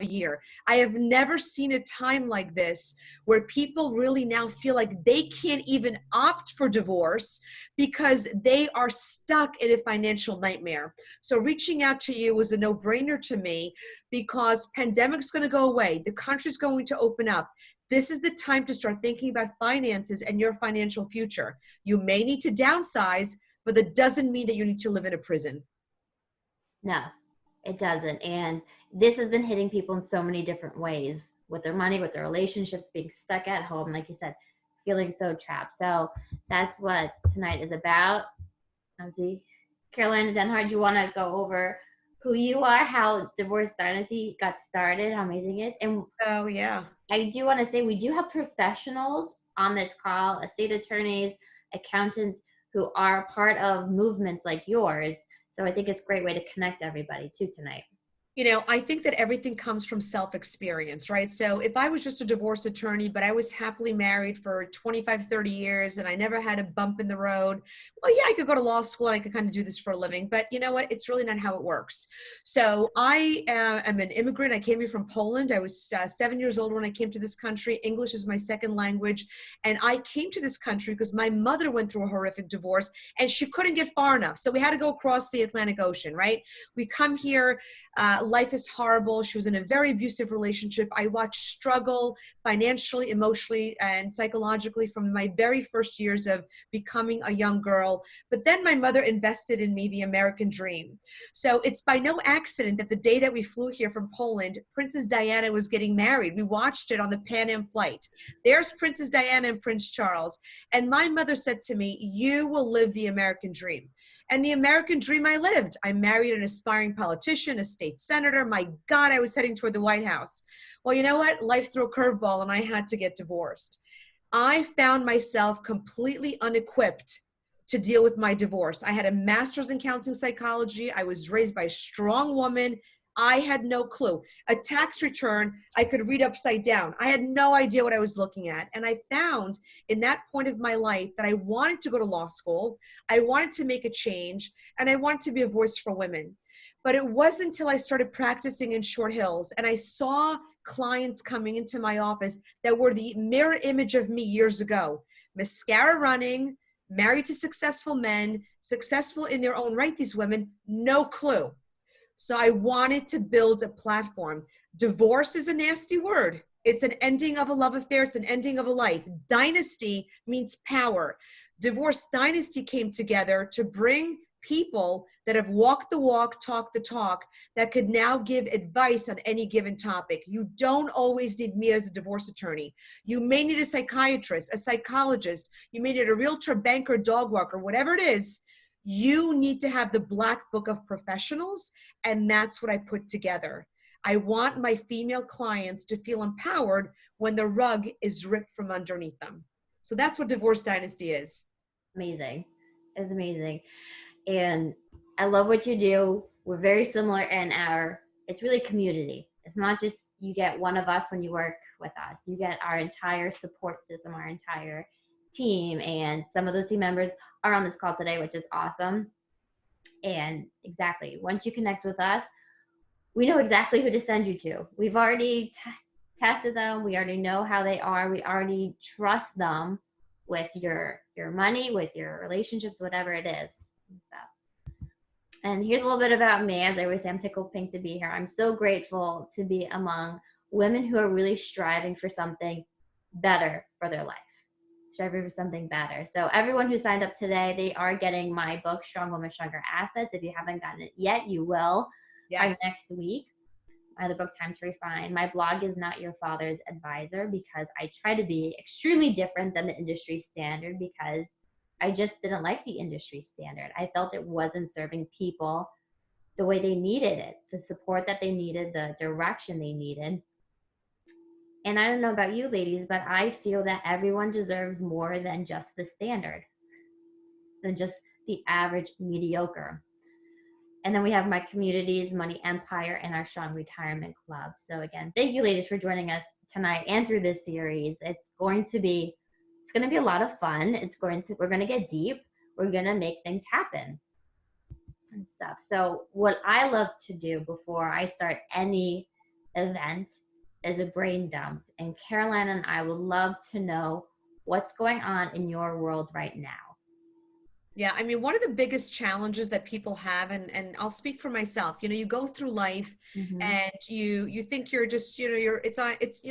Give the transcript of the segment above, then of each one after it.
a year. I have never seen a time like this where people really now feel like they can't even opt for divorce because they are stuck in a financial nightmare. So reaching out to you was a no-brainer to me because pandemic's going to go away. The country's going to open up. This is the time to start thinking about finances and your financial future. You may need to downsize, but that doesn't mean that you need to live in a prison. No, it doesn't. And this has been hitting people in so many different ways with their money, with their relationships, being stuck at home, like you said, feeling so trapped. So that's what tonight is about. See, Carolina Denhart, do you want to go over who you are, how Divorce Dynasty got started, how amazing it is? And yeah, I do want to say we do have professionals on this call, estate attorneys, accountants who are part of movements like yours. So I think it's a great way to connect everybody too tonight. You know, I think that everything comes from self-experience, right? So if I was just a divorce attorney, but I was happily married for 25, 30 years and I never had a bump in the road, well, yeah, I could go to law school and I could kind of do this for a living, but you know what? It's really not how it works. So I am an immigrant. I came here from Poland. I was 7 years old when I came to this country. English is my second language. And I came to this country because my mother went through a horrific divorce and she couldn't get far enough. So we had to go across the Atlantic Ocean, right? We come here, life is horrible. She was in a very abusive relationship. I watched struggle financially, emotionally, and psychologically from my very first years of becoming a young girl. But then my mother invested in me the American dream. So it's by no accident that the day that we flew here from Poland, Princess Diana was getting married. We watched it on the Pan Am flight. There's Princess Diana and Prince Charles. And my mother said to me, you will live the American dream. And the American dream I lived. I married an aspiring politician, a state senator. My God, I was heading toward the White House. Well, you know what? Life threw a curveball and I had to get divorced. I found myself completely unequipped to deal with my divorce. I had a master's in counseling psychology. I was raised by a strong woman. I had no clue. A tax return, I could read upside down. I had no idea what I was looking at. And I found in that point of my life that I wanted to go to law school. I wanted to make a change and I wanted to be a voice for women. But it wasn't until I started practicing in Short Hills and I saw clients coming into my office that were the mirror image of me years ago. Mascara running, married to successful men, successful in their own right, these women, no clue. So I wanted to build a platform. Divorce is a nasty word. It's an ending of a love affair. It's an ending of a life. Dynasty means power. Divorce Dynasty came together to bring people that have walked the walk, talked the talk, that could now give advice on any given topic. You don't always need me as a divorce attorney. You may need a psychiatrist, a psychologist. You may need a realtor, banker, dog walker, whatever it is. You need to have the black book of professionals, and that's what I put together. I want my female clients to feel empowered when the rug is ripped from underneath them. So that's what Divorce Dynasty is. Amazing. It's amazing. And I love what you do. We're very similar in it's really community. It's not just you get one of us when you work with us. You get our entire support system, our entire team, and some of those team members are on this call today, which is awesome. And exactly, once you connect with us, we know exactly who to send you to. We've already tested them. We already know how they are. We already trust them with your money, with your relationships, whatever it is. And here's a little bit about me. As I always say, I'm tickled pink to be here. I'm so grateful to be among women who are really striving for something better for their life. Striving for something better. So everyone who signed up today, they are getting my book, Strong Woman, Stronger Assets. If you haven't gotten it yet, you will. Yes. By next week. The book, Time to Refine. My blog is Not Your Father's Advisor because I try to be extremely different than the industry standard because I just didn't like the industry standard. I felt it wasn't serving people the way they needed it, the support that they needed, the direction they needed. And I don't know about you ladies, but I feel that everyone deserves more than just the standard, than just the average mediocre. And then we have my communities, Money Empire, and our Strong Retirement Club. So again, thank you ladies for joining us tonight and through this series. It's going to be a lot of fun. We're going to get deep. We're going to make things happen and stuff. So what I love to do before I start any event is a brain dump. And Caroline and I would love to know what's going on in your world right now. Yeah, I mean, one of the biggest challenges that people have, and I'll speak for myself, you go through life Mm-hmm. and you think you're just, you're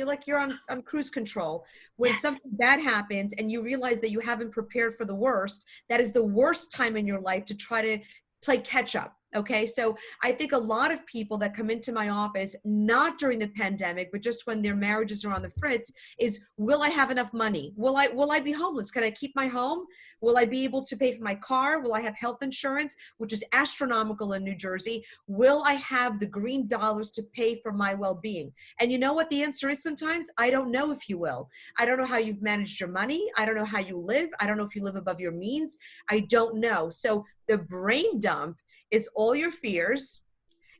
like you're on cruise control. When Yes. something bad happens and you realize that you haven't prepared for the worst, that is the worst time in your life to try to play catch up. Okay. So I think a lot of people that come into my office, not during the pandemic, but just when their marriages are on the fritz, is, will I have enough money? Will I be homeless? Can I keep my home? Will I be able to pay for my car? Will I have health insurance, which is astronomical in New Jersey? Will I have the green dollars to pay for my well-being? And you know what the answer is sometimes? I don't know if you will. I don't know how you've managed your money. I don't know how you live. I don't know if you live above your means. I don't know. So the brain dump is all your fears.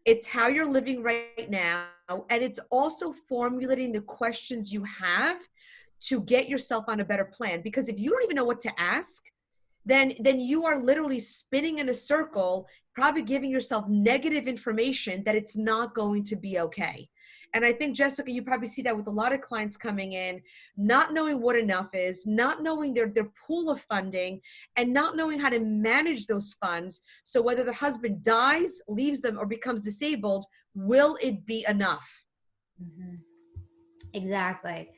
It's how you're living right now. And it's also formulating the questions you have to get yourself on a better plan. Because if you don't even know what to ask, then you are literally spinning in a circle, probably giving yourself negative information that it's not going to be okay. And I think, Jessica, you probably see that with a lot of clients coming in, not knowing what enough is, not knowing their pool of funding, and not knowing how to manage those funds. So whether the husband dies, leaves them, or becomes disabled, will it be enough? Mm-hmm. Exactly.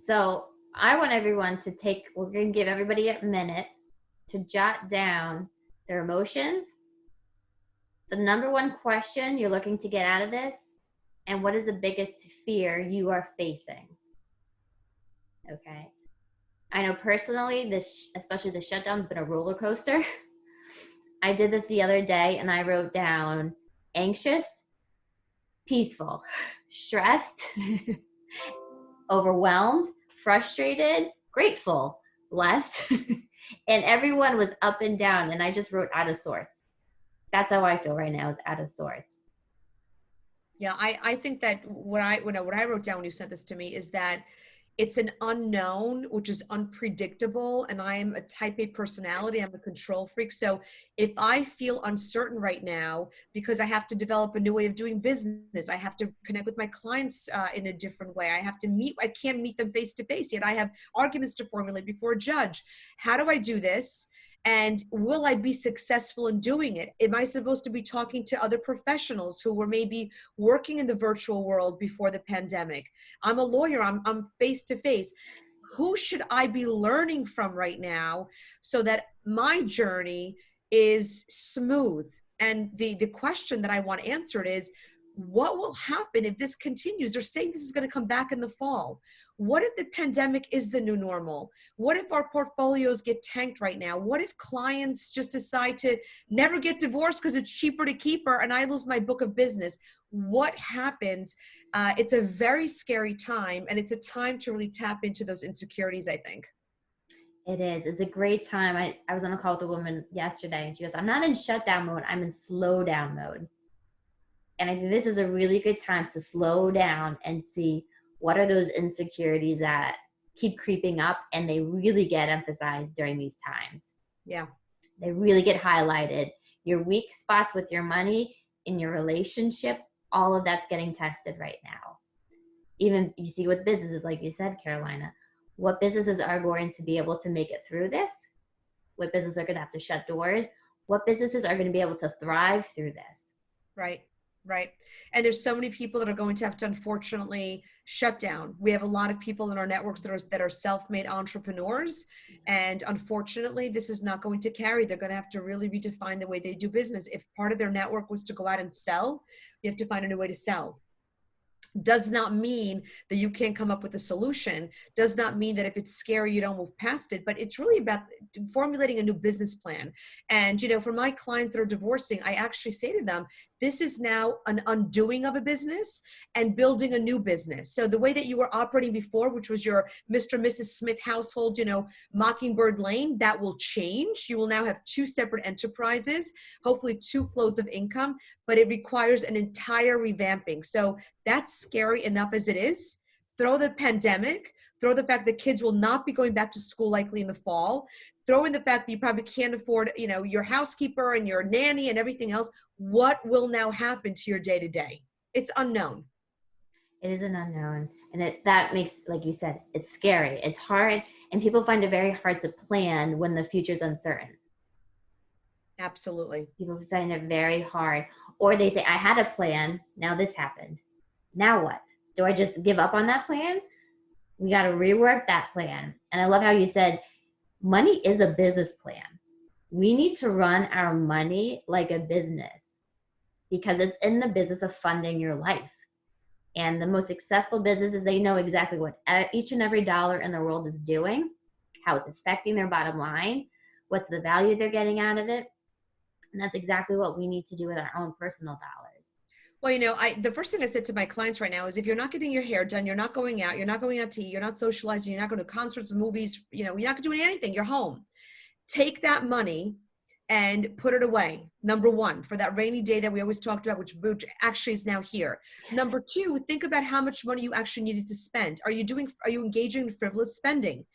So I want everyone to we're going to give everybody a minute to jot down their emotions, the number one question you're looking to get out of this, and what is the biggest fear you are facing. Okay. I know personally, especially the shutdown's been a roller coaster. I did this the other day and I wrote down anxious, peaceful, stressed, overwhelmed, frustrated, grateful, blessed. And everyone was up and down. And I just wrote out of sorts. That's how I feel right now, is out of sorts. Yeah, I think that what I wrote down when you sent this to me is that it's an unknown, which is unpredictable. And I'm a type A personality. I'm a control freak. So if I feel uncertain right now because I have to develop a new way of doing business, I have to connect with my clients in a different way. I can't meet them face to face yet. I have arguments to formulate before a judge. How do I do this? And will I be successful in doing it? Am I supposed to be talking to other professionals who were maybe working in the virtual world before the pandemic? I'm a lawyer. I'm face to face. Who should I be learning from right now so that my journey is smooth? And the question that I want answered is, what will happen if this continues? They're saying this is going to come back in the fall. What if the pandemic is the new normal? What if our portfolios get tanked right now? What if clients just decide to never get divorced because it's cheaper to keep her and I lose my book of business? What happens? It's a very scary time, and it's a time to really tap into those insecurities, I think. It is. It's a great time. I was on a call with a woman yesterday and she goes, I'm not in shutdown mode. I'm in slow down mode. And I think this is a really good time to slow down and see what are those insecurities that keep creeping up, and they really get emphasized during these times. Yeah. They really get highlighted. Your weak spots with your money, in your relationship, all of that's getting tested right now. Even you see with businesses, like you said, Carolina, what businesses are going to be able to make it through this? What businesses are going to have to shut doors? What businesses are going to be able to thrive through this? Right. Right. And there's so many people that are going to have to, unfortunately, shut down. We have a lot of people in our networks that are self-made entrepreneurs. And unfortunately, this is not going to carry. They're going to have to really redefine the way they do business. If part of their network was to go out and sell, you have to find a new way to sell. Does not mean that you can't come up with a solution. Does not mean that if it's scary, you don't move past it. But it's really about formulating a new business plan. And, for my clients that are divorcing, I actually say to them, this is now an undoing of a business and building a new business. So the way that you were operating before, which was your Mr. and Mrs. Smith household, Mockingbird Lane, that will change. You will now have two separate enterprises, hopefully two flows of income, but it requires an entire revamping. So that's scary enough as it is. Throw the pandemic, throw the fact that kids will not be going back to school likely in the fall, throw in the fact that you probably can't afford, your housekeeper and your nanny and everything else. What will now happen to your day-to-day? It's unknown. It is an unknown. And that makes, like you said, it's scary. It's hard. And people find it very hard to plan when the future is uncertain. Absolutely. People find it very hard. Or they say, I had a plan. Now this happened. Now what? Do I just give up on that plan? We got to rework that plan. And I love how you said, money is a business plan. We need to run our money like a business because it's in the business of funding your life. And the most successful businesses, they know exactly what each and every dollar in the world is doing, how it's affecting their bottom line, what's the value they're getting out of it. And that's exactly what we need to do with our own personal dollars. Well, you know, the first thing I said to my clients right now is if you're not getting your hair done, you're not going out to eat, you're not socializing, you're not going to concerts and movies, you know, you're not doing anything, you're home. Take that money and put it away. Number one, for that rainy day that we always talked about, which actually is now here. Number two, think about how much money you actually needed to spend. Are you engaging in frivolous spending?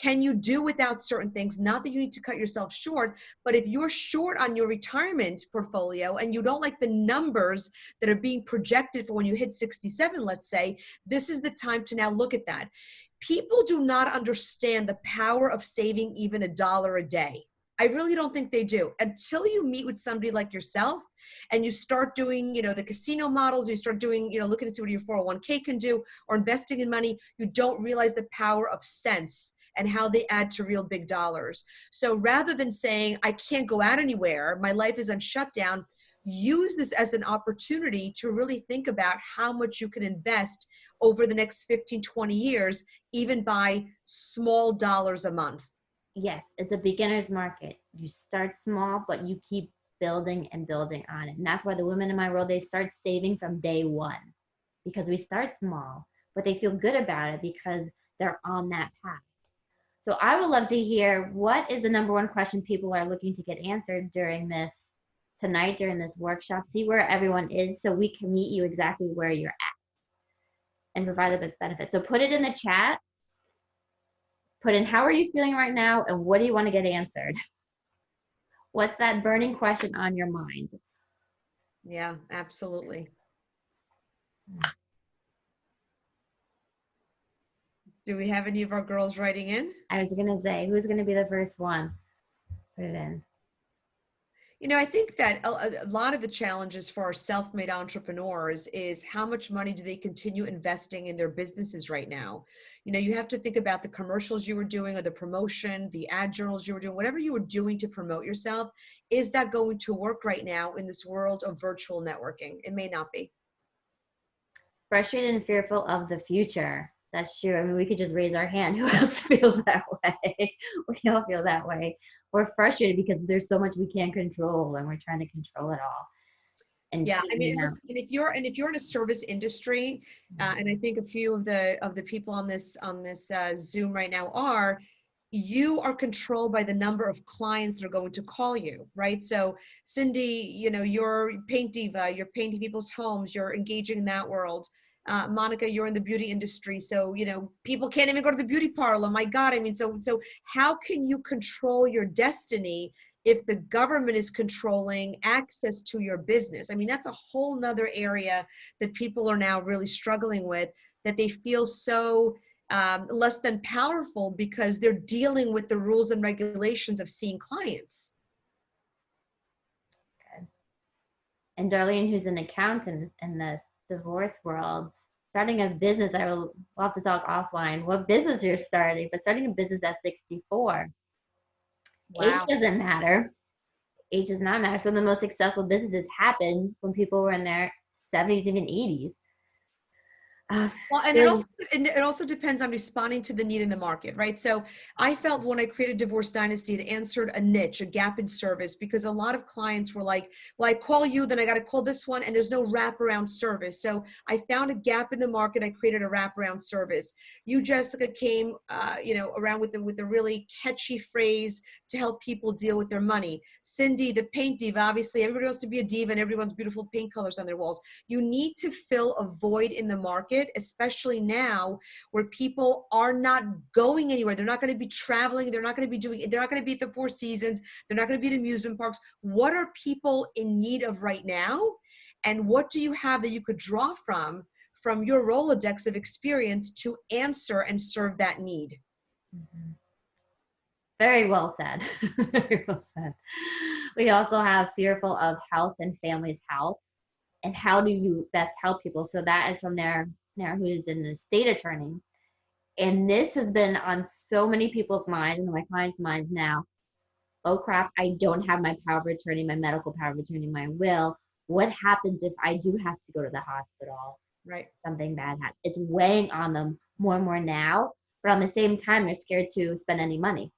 Can you do without certain things? Not that you need to cut yourself short, but if you're short on your retirement portfolio and you don't like the numbers that are being projected for when you hit 67, let's say, this is the time to now look at that. People do not understand the power of saving even $1 a day. I really don't think they do until you meet with somebody like yourself and you start doing, you know, the casino models, you start doing, you know, looking to see what your 401k can do or investing in money. You don't realize the power of cents and how they add to real big dollars. So rather than saying, I can't go out anywhere, my life is on shutdown, use this as an opportunity to really think about how much you can invest over the next 15, 20 years, even by small dollars a month. Yes, it's a beginner's market. You start small, but you keep building and building on it. And that's why the women in my world, they start saving from day one because we start small, but they feel good about it because they're on that path. So I would love to hear what is the number one question people are looking to get answered during this tonight, during this workshop. See where everyone is so we can meet you exactly where you're at and provide the best benefit. So put it in the chat. Put in how are you feeling right now and what do you want to get answered? What's that burning question on your mind? Yeah, absolutely. Do we have any of our girls writing in? I was going to say, who's going to be the first one? Put it in. You know, I think that a lot of the challenges for our self-made entrepreneurs is how much money do they continue investing in their businesses right now? You know, you have to think about the commercials you were doing or the promotion, the ad journals you were doing, whatever you were doing to promote yourself. Is that going to work right now in this world of virtual networking? It may not be. Frustrated and fearful of the future. That's true. I mean, we could just raise our hand. Who else feels that way? We all feel that way. We're frustrated because there's so much we can't control and we're trying to control it all. And yeah, I mean, listen, and if you're in a service industry, and I think a few of the people on this Zoom right now you are controlled by the number of clients that are going to call you, right? So Cindy, you know, you're paint diva, you're painting people's homes, you're engaging in that world. Monica, you're in the beauty industry, so you know people can't even go to the beauty parlor. My God, I mean, so how can you control your destiny if the government is controlling access to your business? I mean, that's a whole nother area that people are now really struggling with, that they feel so less than powerful because they're dealing with the rules and regulations of seeing clients. And Darlene, who's an accountant in the divorce world, starting a business, I will have to talk offline what business you're starting, but starting a business at 64. Wow. Age doesn't matter. Age does not matter. Some of the most successful businesses happened when people were in their 70s, even 80s. Well, and it also depends on responding to the need in the market, right? So I felt when I created Divorce Dynasty, it answered a niche, a gap in service, because a lot of clients were like, well, I call you, then I got to call this one, and there's no wraparound service. So I found a gap in the market. I created a wraparound service. You, Jessica, came, around with the really catchy phrase to help people deal with their money. Cindy, the paint diva, obviously everybody wants to be a diva and everyone's beautiful paint colors on their walls. You need to fill a void in the market, especially now where people are not going anywhere. They're not going to be traveling. They're not going to be at the Four Seasons. They're not going to be at amusement parks. What are people in need of right now? And what do you have that you could draw from from your Rolodex of experience to answer and serve that need. Mhm. Very well said. Very well said. We also have fearful of health and family's health. And how do you best help people? So that is from Nair, who is an estate attorney. And this has been on so many people's minds and my clients' minds now. Oh crap, I don't have my power of attorney, my medical power of attorney, my will. What happens if I do have to go to the hospital? Right. Something bad happens. It's weighing on them more and more now, but on the same time, they're scared to spend any money.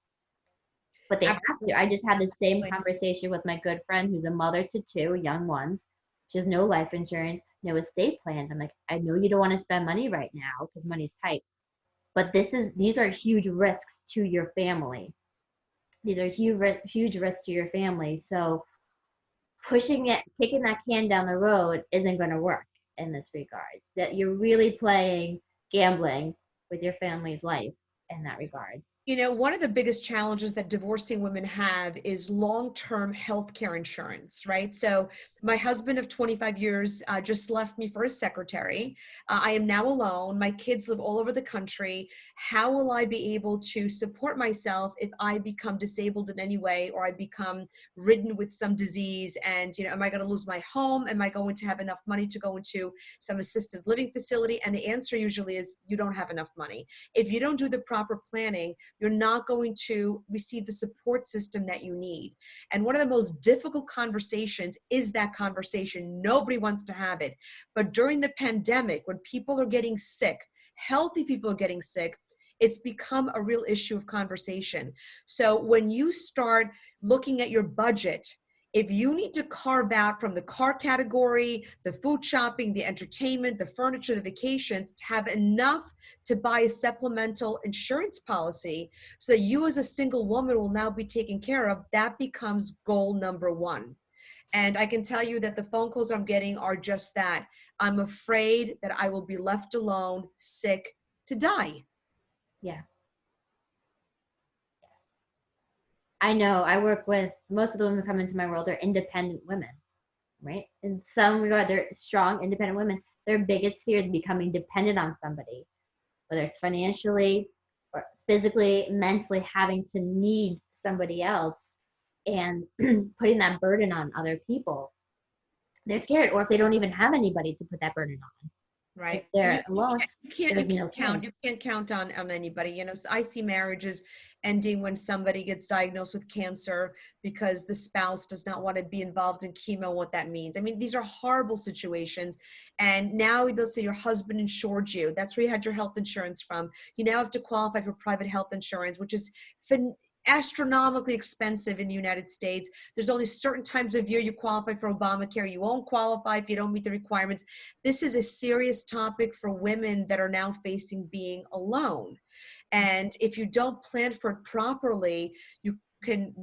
But they have to. I Absolutely. just had the same Absolutely. conversation with my good friend who's a mother to two young ones. She has no life insurance, no estate plans. I'm like, I know you don't want to spend money right now because money's tight, but these are huge risks to your family. These are huge risks to your family. So kicking that can down the road isn't going to work in this regard. That you're really playing gambling with your family's life in that regard. You know, one of the biggest challenges that divorcing women have is long-term health care insurance, right? So my husband of 25 years just left me for a secretary. I am now alone. My kids live all over the country. How will I be able to support myself if I become disabled in any way, or I become ridden with some disease? And, you know, am I going to lose my home? Am I going to have enough money to go into some assisted living facility? And the answer usually is you don't have enough money. If you don't do the proper planning, you're not going to receive the support system that you need. And one of the most difficult conversations is that conversation. Nobody wants to have it. But during the pandemic, when people are getting sick, healthy people are getting sick, it's become a real issue of conversation. So when you start looking at your budget, if you need to carve out from the car category, the food shopping, the entertainment, the furniture, the vacations, to have enough to buy a supplemental insurance policy so that you as a single woman will now be taken care of, that becomes goal number one. And I can tell you that the phone calls I'm getting are just that. I'm afraid that I will be left alone, sick, to die. Yeah. I know I work with most of the women who come into my world, they're independent women, right? In some regard, they're strong, independent women. Their biggest fear is becoming dependent on somebody, whether it's financially or physically, mentally, having to need somebody else and putting that burden on other people. They're scared, or if they don't even have anybody to put that burden on, if Right. they're You, alone, there's you no can't count, plan. you can't count on anybody. You know, so I see marriages ending when somebody gets diagnosed with cancer because the spouse does not want to be involved in chemo, what that means. I mean, these are horrible situations. And now let's say your husband insured you. That's where you had your health insurance from. You now have to qualify for private health insurance, which is astronomically expensive in the United States. There's only certain times of year you qualify for Obamacare. You won't qualify if you don't meet the requirements. This is a serious topic for women that are now facing being alone. And if you don't plan for it properly, you can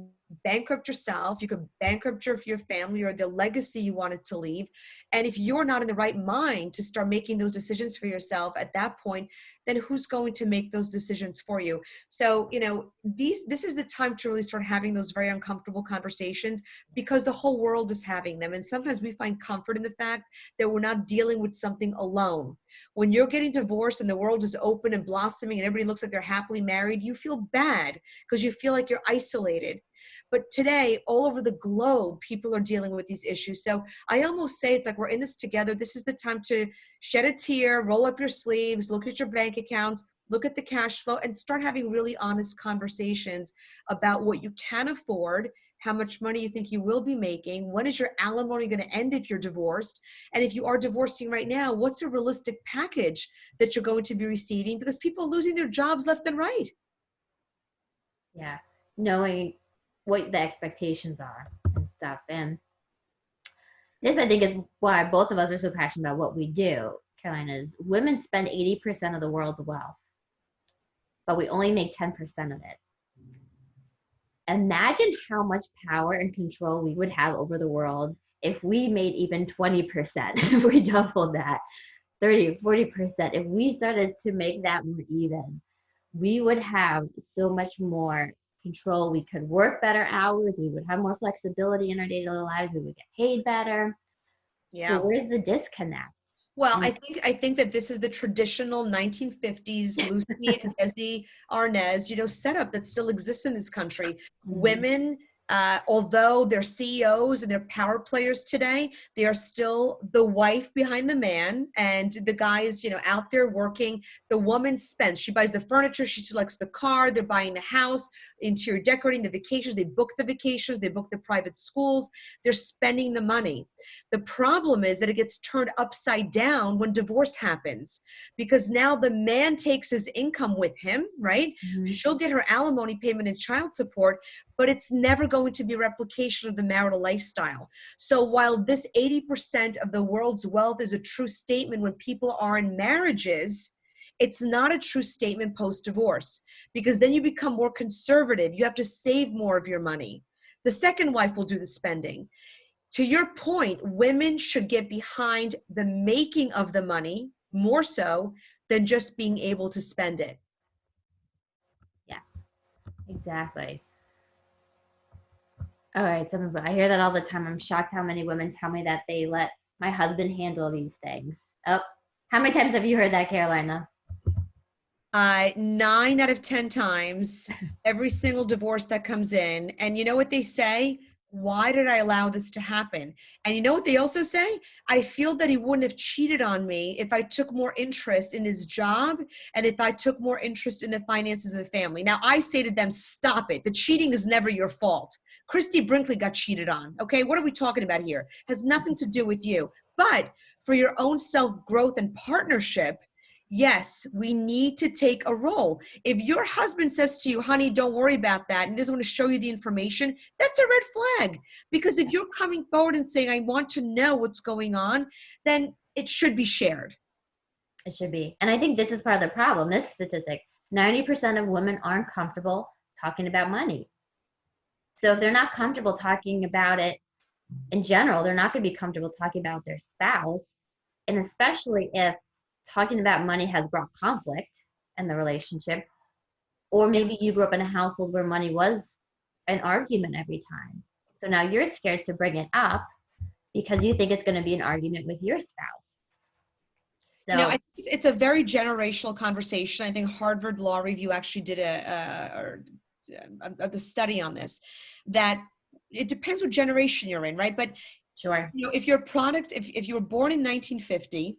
bankrupt yourself, you could bankrupt your family or the legacy you wanted to leave. And if you're not in the right mind to start making those decisions for yourself at that point, then who's going to make those decisions for you? So, you know, this is the time to really start having those very uncomfortable conversations because the whole world is having them. And sometimes we find comfort in the fact that we're not dealing with something alone. When you're getting divorced and the world is open and blossoming and everybody looks like they're happily married, you feel bad because you feel like you're isolated. But today, all over the globe, people are dealing with these issues. So I almost say it's like we're in this together. This is the time to shed a tear, roll up your sleeves, look at your bank accounts, look at the cash flow, and start having really honest conversations about what you can afford, how much money you think you will be making, when is your alimony going to end if you're divorced, and if you are divorcing right now, what's a realistic package that you're going to be receiving, because people are losing their jobs left and right. Yeah, knowing what the expectations are and stuff. And this, I think, is why both of us are so passionate about what we do. Carolina, is women spend 80% of the world's wealth, but we only make 10% of it. Imagine how much power and control we would have over the world if we made even 20%, if we doubled that, 30, 40%. If we started to make that more even, we would have so much more control. We could work better hours. We would have more flexibility in our day-to-day lives. We would get paid better. So Yeah. where's the disconnect? Well, And I think that this is the traditional 1950s Lucy and Desi Arnaz, setup that still exists in this country. mhm, Women, although they're CEOs and they're power players today, they are still the wife behind the man, and the guy is, out there working. The woman spends. She buys the furniture. She selects the car. They're buying the house, interior decorating, the vacations. They book the vacations. They book the private schools. They're spending the money. The problem is that it gets turned upside down when divorce happens, because now the man takes his income with him, right? mhm. She'll get her alimony payment and child support, but it's never going to be a replication of the marital lifestyle. So while this 80% of the world's wealth is a true statement when people are in marriages, it's not a true statement post-divorce, because then you become more conservative. You have to save more of your money. The second wife will do the spending. To your point, women should get behind the making of the money more so than just being able to spend it. Yeah, exactly. All right, I hear that all the time. I'm shocked how many women tell me that they let my husband handle these things. Oh, how many times have you heard that, Carolina? 9 out of 10 times, every single divorce that comes in. And you know what they say? Why did I allow this to happen? And you know what they also say? I feel that he wouldn't have cheated on me if I took more interest in his job and if I took more interest in the finances of the family. Now, I say to them, stop it. The cheating is never your fault. Christy Brinkley got cheated on. Okay, what are we talking about here? Has nothing to do with you. But for your own self growth and partnership, yes, we need to take a role. If your husband says to you, honey, don't worry about that, and doesn't want to show you the information, that's a red flag. Because if you're coming forward and saying, I want to know what's going on, then it should be shared. It should be. And I think this is part of the problem. This statistic, 90% of women aren't comfortable talking about money. So if they're not comfortable talking about it in general, they're not going to be comfortable talking about their spouse. And especially if talking about money has brought conflict in the relationship, or Yeah. maybe you grew up in a household where money was an argument every time. So now you're scared to bring it up because you think it's going to be an argument with your spouse. I So, think it's a very generational conversation. I think Harvard Law Review actually did a study on this, that it depends what generation you're in, right? But sure. if your product, if you were born in 1950,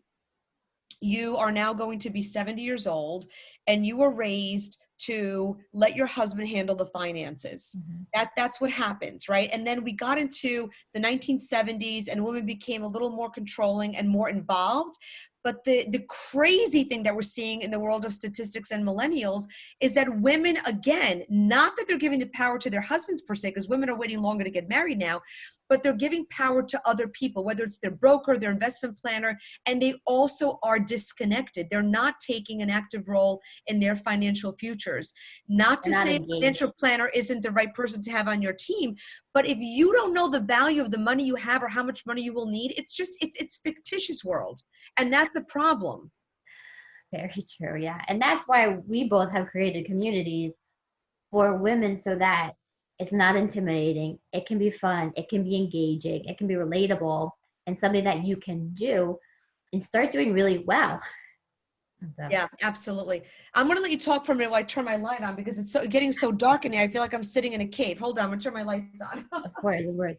you are now going to be 70 years old and you were raised to let your husband handle the finances. Mm-hmm. That's what happens, right? And then we got into the 1970s and women became a little more controlling and more involved. But the crazy thing that we're seeing in the world of statistics and millennials is that women, again, not that they're giving the power to their husbands per se, because women are waiting longer to get married now, but they're giving power to other people, whether it's their broker, their investment planner, and they also are disconnected. They're not taking an active role in their financial futures. Not They're to not say a engaged. financial planner isn't the right person to have on your team, but if you don't know the value of the money you have or how much money you will need, it's fictitious world. And that's a problem. Very true. Yeah. And that's why we both have created communities for women so that it's not intimidating. It can be fun. It can be engaging. It can be relatable and something that you can do and start doing really well. So, Yeah, absolutely. I'm going to let you talk for a minute while I turn my light on because it's getting so dark in here. I feel like I'm sitting in a cave. Hold on, I'm going to turn my lights on. of course, of course.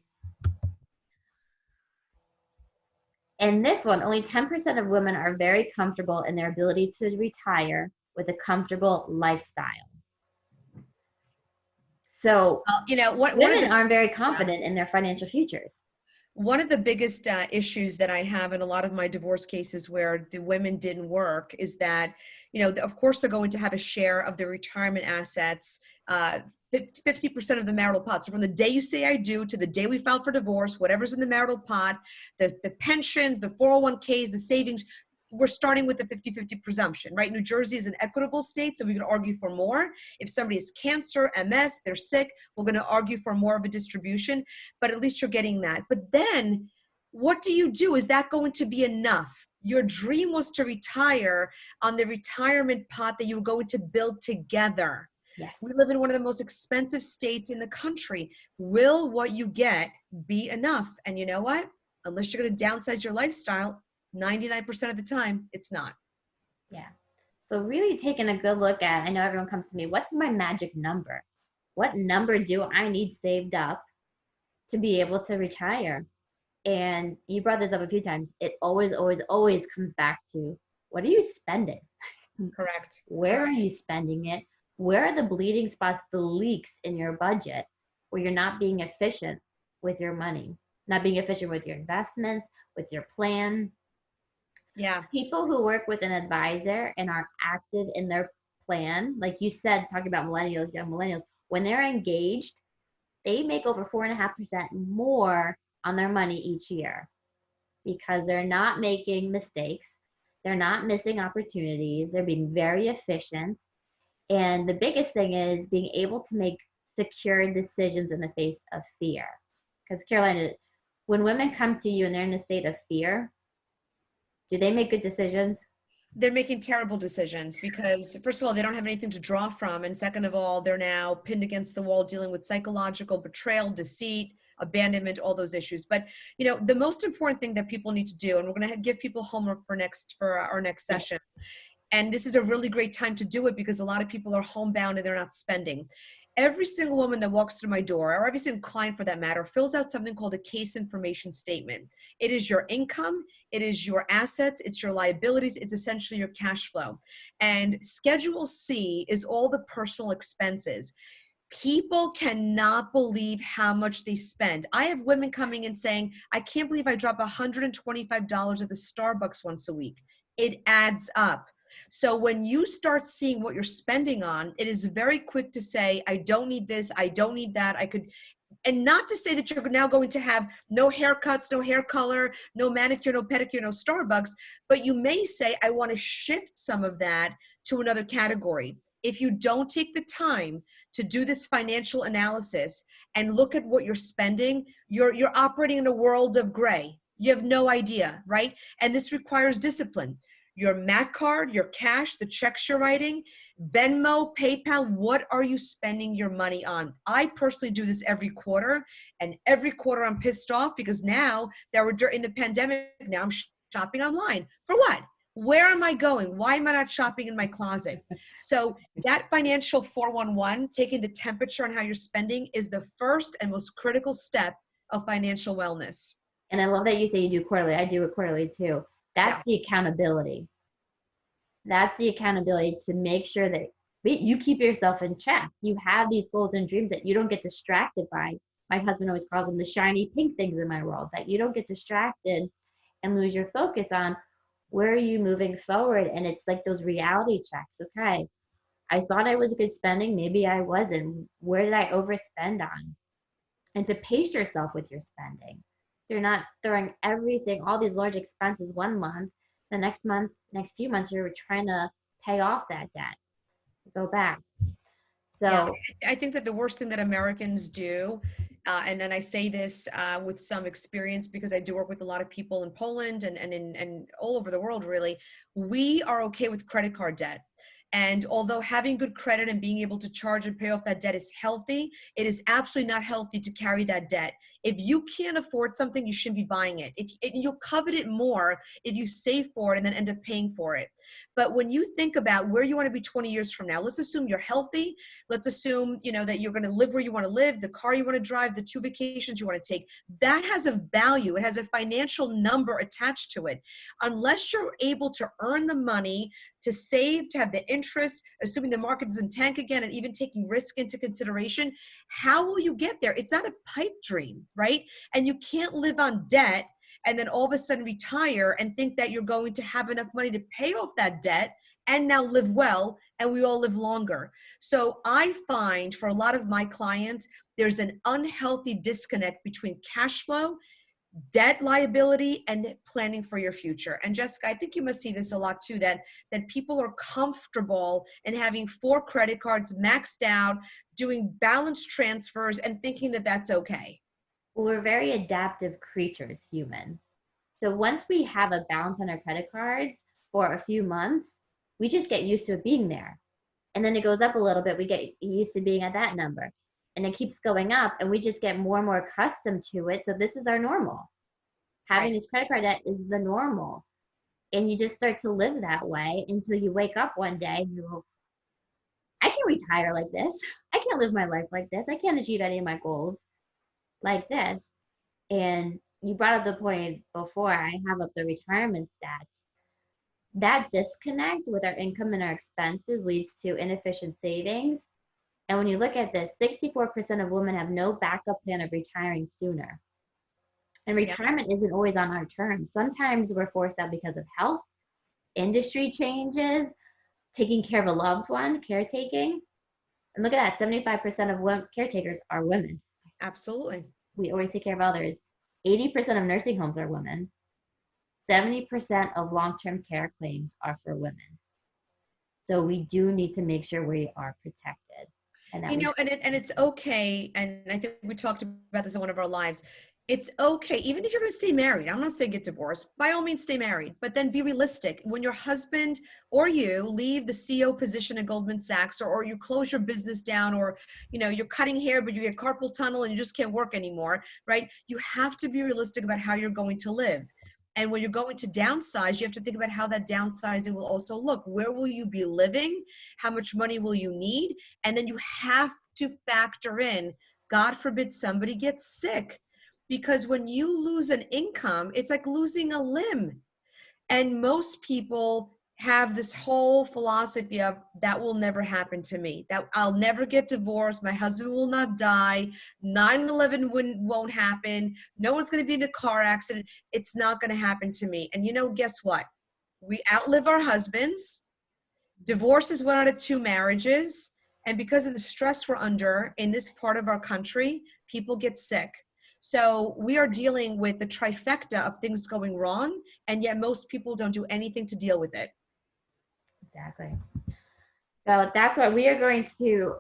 And this one, only 10% of women are very comfortable in their ability to retire with a comfortable lifestyle. So One of women the aren't very yeah. confident in their financial futures. One of the biggest issues that I have in a lot of my divorce cases where the women didn't work is that, of course, they're going to have a share of their retirement assets, 50% of the marital pot. So from the day you say I do to the day we file for divorce, whatever's in the marital pot, the pensions, the 401ks, the savings, we're starting with the 50-50 presumption, right? New Jersey is an equitable state, so we can argue for more. If somebody has cancer, MS, they're sick, we're going to argue for more of a distribution, but at least you're getting that. But then what do you do? Is that going to be enough? Your dream was to retire on the retirement pot that you were going to build together. Yes. We live in one of the most expensive states in the country. Will what you get be enough? And you know what? Unless you're going to downsize your lifestyle, 99% of the time, it's not. Yeah. So really taking a good look at, I know everyone comes to me, what's my magic number? What number do I need saved up to be able to retire? And you brought this up a few times. It always, always, always comes back to, what are you spending? Correct. Where are you spending it? Where are the bleeding spots, the leaks in your budget where you're not being efficient with your money, not being efficient with your investments, with your plan? Yeah. People who work with an advisor and are active in their plan, like you said, talking about millennials, young millennials, when they're engaged, they make over 4.5% more on their money each year because they're not making mistakes. They're not missing opportunities. They're being very efficient. And the biggest thing is being able to make secure decisions in the face of fear. Because Caroline, when women come to you and they're in a state of fear, do they make good decisions? They're making terrible decisions because, first of all, they don't have anything to draw from. And second of all, they're now pinned against the wall dealing with psychological betrayal, deceit, abandonment, all those issues. But, the most important thing that people need to do, and we're going to give people homework for our next Yeah. session. And this is a really great time to do it because a lot of people are homebound and they're not spending. Every single woman that walks through my door, or every single client for that matter, fills out something called a case information statement. It is your income, it is your assets, it's your liabilities, it's essentially your cash flow. And Schedule C is all the personal expenses. People cannot believe how much they spend. I have women coming in saying, I can't believe I drop $125 at the Starbucks once a week. It adds up. So when you start seeing what you're spending on, it is very quick to say, I don't need this, I don't need that. And not to say that you're now going to have no haircuts, no hair color, no manicure, no pedicure, no Starbucks, but you may say, I want to shift some of that to another category. If you don't take the time to do this financial analysis and look at what you're spending, you're operating in a world of gray. You have no idea, right? And this requires discipline. Your MAC card, your cash, the checks you're writing, Venmo, PayPal, what are you spending your money on? I personally do this every quarter, and every quarter I'm pissed off because now that we're in the pandemic, now I'm shopping online. For what? Where am I going? Why am I not shopping in my closet? So that financial 411, taking the temperature on how you're spending, is the first and most critical step of financial wellness. And I love that you say you do quarterly. I do it quarterly too. That's Yeah. the accountability. That's the accountability to make sure that you keep yourself in check. You have these goals and dreams that you don't get distracted by. My husband always calls them the shiny pink things in my world, that you don't get distracted and lose your focus on where are you moving forward. And it's like those reality checks. Okay, I thought I was good spending. Maybe I wasn't. Where did I overspend on? And to pace yourself with your spending. So you're not throwing everything, all these large expenses one month, the next month, next few months, you're trying to pay off that debt, go back. Yeah, So I think that the worst thing that Americans do, and then I say this with some experience because I do work with a lot of people in Poland and all over the world, really, we are okay with credit card debt. And although having good credit and being able to charge and pay off that debt is healthy, it is absolutely not healthy to carry that debt. If you can't afford something, you shouldn't be buying it. You'll covet it more if you save for it and then end up paying for it. But when you think about where you want to be 20 years from now, let's assume you're healthy. Let's assume, that you're going to live where you want to live, the car you want to drive, the 2 vacations you want to take. That has a value. It has a financial number attached to it. Unless you're able to earn the money, to save, to have the interest, assuming the market doesn't tank again, and even taking risk into consideration, how will you get there? It's not a pipe dream, right? And you can't live on debt and then all of a sudden retire and think that you're going to have enough money to pay off that debt and now live well, and we all live longer. So I find for a lot of my clients, there's an unhealthy disconnect between cash flow, debt liability, and planning for your future. And Jessica, I think you must see this a lot too, that people are comfortable in having 4 credit cards maxed out, doing balance transfers and thinking that that's okay. we're very adaptive creatures, humans. So once we have a balance on our credit cards for a few months, we just get used to it being there. And then it goes up a little bit. We get used to being at that number. And it keeps going up, and we just get more and more accustomed to it. So this is our normal. Right. Having this credit card debt is the normal. And you just start to live that way until you wake up one day and you go, I can't retire like this. I can't live my life like this. I can't achieve any of my goals like this. And you brought up the point before, I have up the retirement stats. That disconnect with our income and our expenses leads to inefficient savings. And when you look at this, 64% of women have no backup plan of retiring sooner. And Yep. retirement isn't always on our terms. Sometimes we're forced out because of health, industry changes, taking care of a loved one, caretaking. And look at that, 75% of caretakers are women. Absolutely. We always take care of others. 80% of nursing homes are women. 70% of long-term care claims are for women. So we do need to make sure we are protected and that You we know, and it's okay. And I think we talked about this in one of our lives. It's okay, even if you're going to stay married. I'm not saying get divorced. By all means, stay married, but then be realistic. When your husband or you leave the CEO position at Goldman Sachs, or you close your business down, or you're cutting hair, but you get carpal tunnel and you just can't work anymore, right? You have to be realistic about how you're going to live. And when you're going to downsize, you have to think about how that downsizing will also look. Where will you be living? How much money will you need? And then you have to factor in, God forbid somebody gets sick. Because when you lose an income, it's like losing a limb. And most people have this whole philosophy of that will never happen to me, that I'll never get divorced, my husband will not die, 9/11 won't happen, no one's going to be in a car accident, it's not going to happen to me. And guess what? We outlive our husbands. Divorce is 1 out of 2 marriages. And because of the stress we're under in this part of our country, people get sick. So we are dealing with the trifecta of things going wrong, and yet most people don't do anything to deal with it. exactly. So that's what we are going to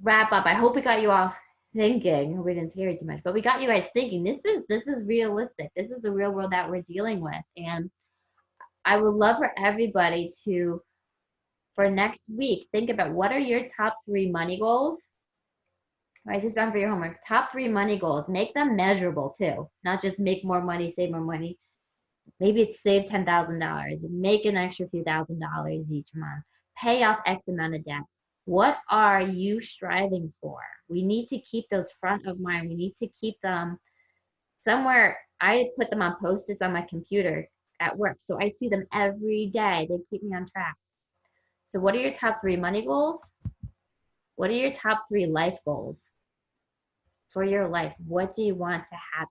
wrap up. I hope we got you all thinking. We didn't scare you too much, but we got you guys thinking. This is realistic. This is the real world that we're dealing with, and I would love for everybody to, for next week, think about what are your top 3 money goals. Write this down for your homework. Top 3 money goals. Make them measurable too, not just make more money, save more money. Maybe it's save $10,000, make an extra few $1,000s each month, pay off X amount of debt. What are you striving for? We need to keep those front of mind. We need to keep them somewhere. I put them on post-its on my computer at work, so I see them every day. They keep me on track. So what are your top 3 money goals? What are your top 3 life goals for your life? What do you want to happen?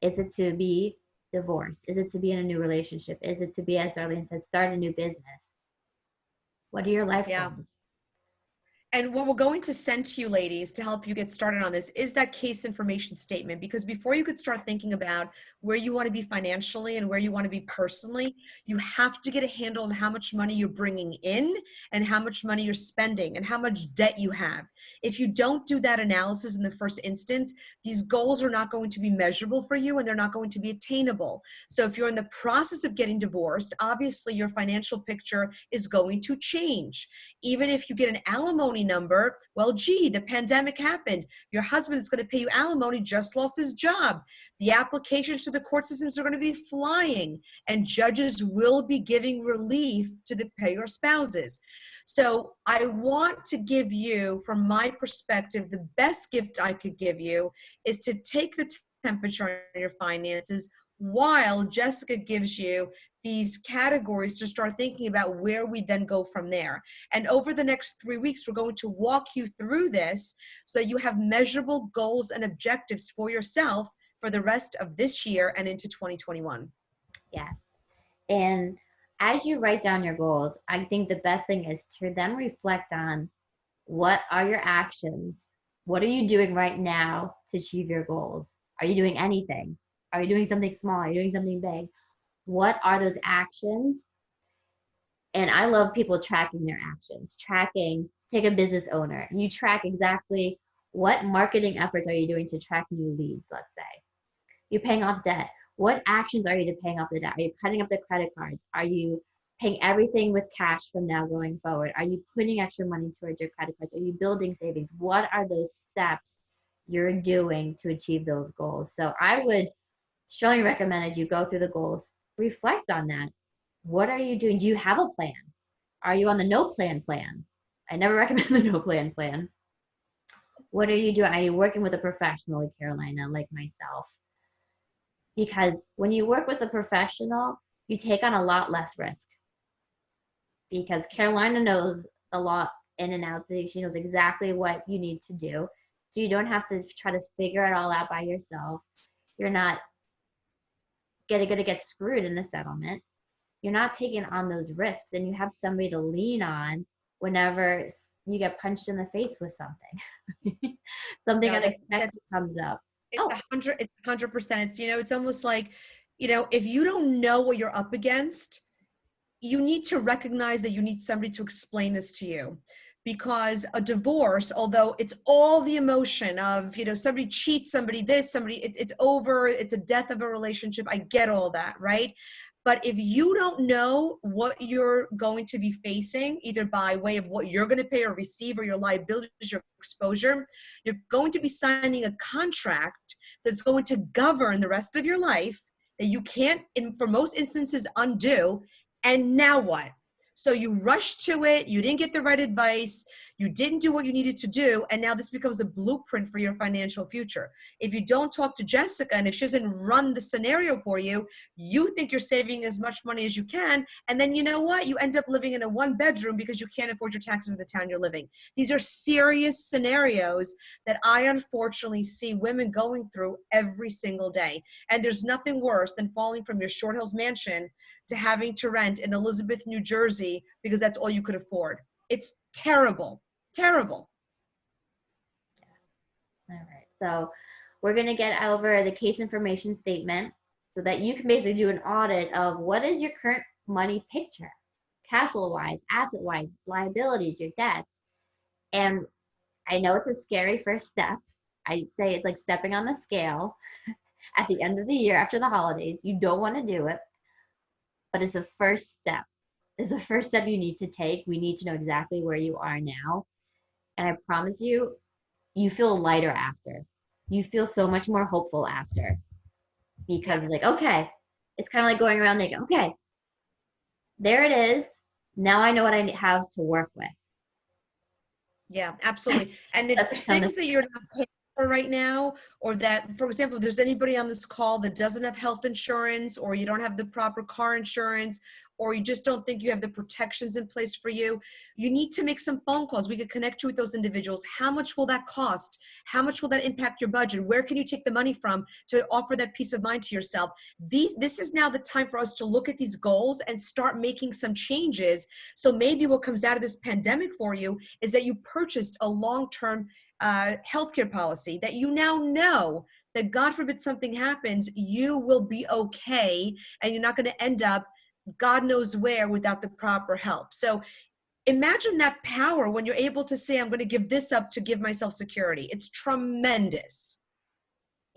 Is it to be divorced? Is it to be in a new relationship? Is it to be, as Arlene said, start a new business? What are your life Yeah. goals? And what we're going to send to you ladies to help you get started on this is that case information statement, because before you could start thinking about where you want to be financially and where you want to be personally, you have to get a handle on how much money you're bringing in and how much money you're spending and how much debt you have. If you don't do that analysis in the first instance, these goals are not going to be measurable for you and they're not going to be attainable. So if you're in the process of getting divorced, obviously your financial picture is going to change. Even if you get an alimony number, well, gee, the pandemic happened. Your husband that's going to pay you alimony just lost his job. The applications to the court systems are going to be flying, and judges will be giving relief to the payer spouses. So I want to give you, from my perspective, the best gift I could give you is to take the temperature on your finances while Jessica gives you these categories to start thinking about where we then go from there. And over the next 3 weeks, we're going to walk you through this so you have measurable goals and objectives for yourself for the rest of this year and into 2021. Yes. And as you write down your goals, I think the best thing is to then reflect on what are your actions? What are you doing right now to achieve your goals? Are you doing anything? Are you doing something small? Are you doing something big? What are those actions? And I love people tracking their actions. Tracking, take a business owner, and you track exactly what marketing efforts are you doing to track new leads, let's say. You're paying off debt. What actions are you to paying off the debt? Are you cutting up the credit cards? Are you paying everything with cash from now going forward? Are you putting extra money towards your credit cards? Are you building savings? What are those steps you're doing to achieve those goals? So I would strongly recommend as you go through the goals, reflect on that. What are you doing? Do you have a plan? Are you on the no plan plan? I never recommend the no plan plan. What are you doing? Are you working with a professional like Carolina, like myself? Because when you work with a professional, you take on a lot less risk because Carolina knows a lot in and out. So she knows exactly what you need to do. So you don't have to try to figure it all out by yourself. You're not going to get screwed in the settlement. You're not taking on those risks, and you have somebody to lean on whenever you get punched in the face with something. Something No, that's unexpected comes up. it's Oh, 100%. It's, it's almost like, if you don't know what you're up against, you need to recognize that you need somebody to explain this to you. Because a divorce, although it's all the emotion of, somebody cheats, somebody this, somebody, it's over, it's a death of a relationship. I get all that, right? But if you don't know what you're going to be facing, either by way of what you're going to pay or receive or your liabilities, your exposure, you're going to be signing a contract that's going to govern the rest of your life that you can't, for most instances, undo. And now what? So you rushed to it, you didn't get the right advice, you didn't do what you needed to do, and now this becomes a blueprint for your financial future. If you don't talk to Jessica and if she doesn't run the scenario for you, you think you're saving as much money as you can, and then you know what? You end up living in a one bedroom because you can't afford your taxes in the town you're living. These are serious scenarios that I unfortunately see women going through every single day. And there's nothing worse than falling from your Short Hills mansion to having to rent in Elizabeth, New Jersey, because that's all you could afford. It's terrible, terrible. all right. So we're going to get over the case information statement so that you can basically do an audit of what is your current money picture, cash flow wise, asset wise, liabilities, your debts. And I know it's a scary first step. I say it's like stepping on the scale at the end of the year after the holidays. You don't want to do it, but it's a first step. It's the first step you need to take. We need to know exactly where you are now. And I promise you, you feel lighter after. You feel so much more hopeful after because Yeah. like, okay, it's kind of like going around like, okay, there it is. Now I know what I have to work with. Yeah, absolutely. And if there's things that you're not paying for right now, or that, for example, if there's anybody on this call that doesn't have health insurance, or you don't have the proper car insurance, or you just don't think you have the protections in place for you, you need to make some phone calls. We could connect you with those individuals. How much will that cost? How much will that impact your budget? Where can you take the money from to offer that peace of mind to yourself? This is now the time for us to look at these goals and start making some changes. So maybe what comes out of this pandemic for you is that you purchased a long-term healthcare policy that you now know that God forbid something happens, you will be okay, and you're not going to end up God knows where without the proper help. So imagine that power when you're able to say, I'm going to give this up to give myself security. It's tremendous.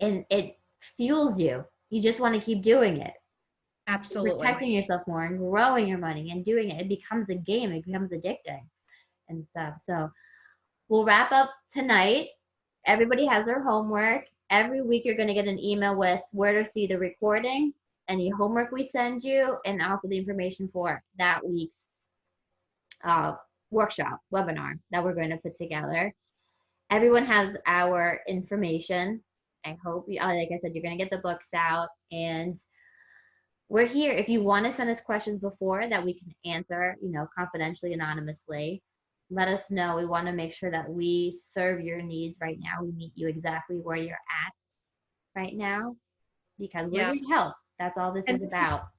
And it fuels you. You just want to keep doing it. Absolutely. Protecting yourself more and growing your money and doing it. It becomes a game. It becomes addicting and stuff. So we'll wrap up tonight. Everybody has their homework. Every week you're going to get an email with where to see the recording, any homework we send you, and also the information for that week's workshop, webinar that we're going to put together. Everyone has our information. I hope, like I said, you're going to get the books out. And we're here. If you want to send us questions before that we can answer, confidentially, anonymously, let us know. We want to make sure that we serve your needs right now. We meet you exactly where you're at right now because we're Yeah. here to help. That's all this is about.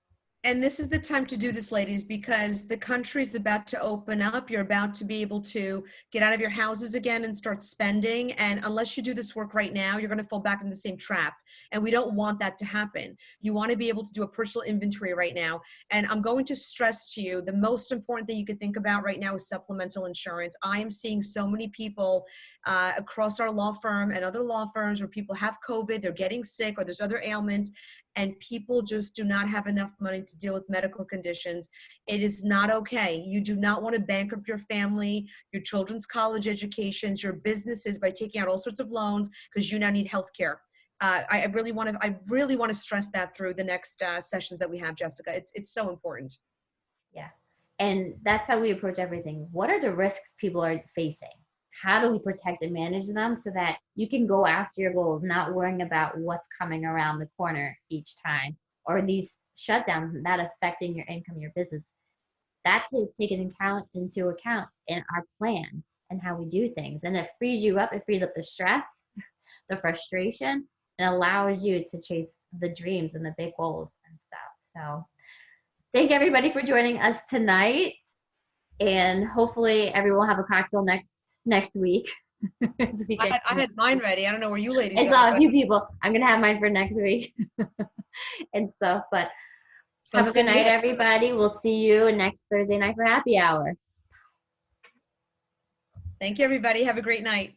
And this is the time to do this, ladies, because the country is about to open up. You're about to be able to get out of your houses again and start spending. And unless you do this work right now, you're going to fall back in the same trap. And we don't want that to happen. You want to be able to do a personal inventory right now. And I'm going to stress to you, the most important thing you can think about right now is supplemental insurance. I am seeing so many people across our law firm and other law firms where people have COVID, they're getting sick, or there's other ailments, and people just do not have enough money to deal with medical conditions. It is not okay. You do not want to bankrupt your family, your children's college educations, your businesses by taking out all sorts of loans because you now need health care. I really want to stress that through the next sessions that we have, Jessica. It's so important. Yeah. And that's how we approach everything. What are the risks people are facing? How do we protect and manage them so that you can go after your goals, not worrying about what's coming around the corner each time, or these shutdowns not affecting your income, your business? That's taken into account in our plans and how we do things. And it frees you up. It frees up the stress, the frustration, and allows you to chase the dreams and the big goals and stuff. So thank everybody for joining us tonight. And hopefully everyone will have a cocktail next week. As we get I had mine ready. I don't know where you ladies I are, saw a but few people. I'm gonna have mine for next week and stuff. But oh, have a good Cindy, night, everybody. We'll see you next Thursday night for happy hour. thank you, everybody. Have a great night.